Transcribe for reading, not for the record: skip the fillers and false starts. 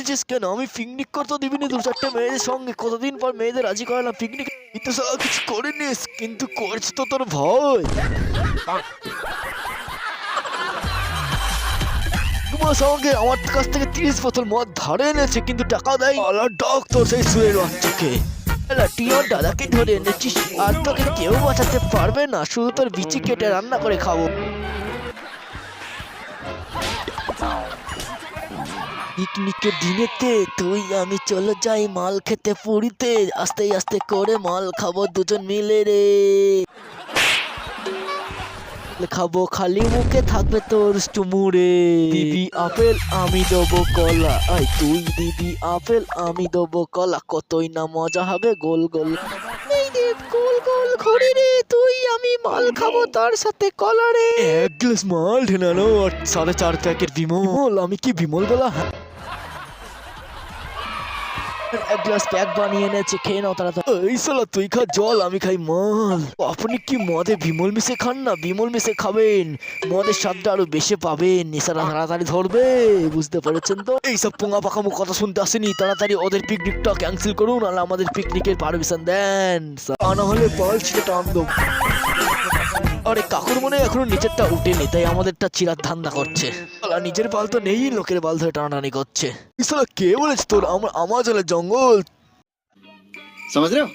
এনেছিস কেন? আমি পিকনিক করতে দিবি না 2-4টে মেয়েদের সঙ্গে? কতদিন পর মেয়েদের রাজি করালাম পিকনিক। তুই তো শালা কিছু করিনিস, কিন্তু করছে তো তোর ভয়। 2 মাস আমাকে আমার কাছ থেকে 30 বোতল মদ ধারে এনেছে, কিন্তু টাকা দেয়। আলা ডাক তোর সেই সুরের বাচ্চাকে। টিয়ন দাদাকে ধরে এনেছিস, আর তোকে কেউ বাঁচাতে পারবে না। শুধু তোর বিচি কেটে রান্না করে খাবো। পিকনিকের দিনেতে তুই আমি চলে যাই মাল খেতে পুরীতে। আস্তে আস্তে করে মাল খাবো দুজন মিলে রে। খাবো খালি মুখে, থাকবে তোর চুমুরে। দিবি আপেল আমি দেবো কলা, আই তুই দিবি আপেল আমি দেবো কলা। কতই না মজা হবে গোল গোল। এই রে গোল গোল ঘুরি রে, তুই আমি মাল খাবো তার সাথে কলা রে। 1 গ্লাস মাল ঢেনানো আর 4.5 প্যাকেট বিমল। আমি কি বিমল বলা? 1 গ্লাস প্যাক বানিয়ে এনেছে, খেয়ে নাও তাড়াতাড়ি। এই শালা তুই খা জল, আমি খাই মাল। আপনি কি মদে বিমল মিশে খান না? বিমল মিশে খাবেন, মদের স্বাদটা আরো বেশি পাবেন, নেশাটা তাড়াতাড়ি ধরবে। বুঝতে পেরেছেন তো? এইসব পোঙা পাকামো কথা শুনতে আসেনি। তাড়াতাড়ি ওদের পিকনিকটা ক্যান্সেল করুন, আর আমাদের পিকনিকের পারমিশন দেন। না হলে বল ছিটে টান দেব। আরে কাকুর মনে এখনো নিচেরটা উঠেনি, তাই আমাদেরটা চিরার ধান্দা করছে। নিজের বাল তো নেই, লোকের বাল ধরে টানাটানি করছে। কে বলেছে তোর আমার জলের জঙ্গল? समझ रहे हो?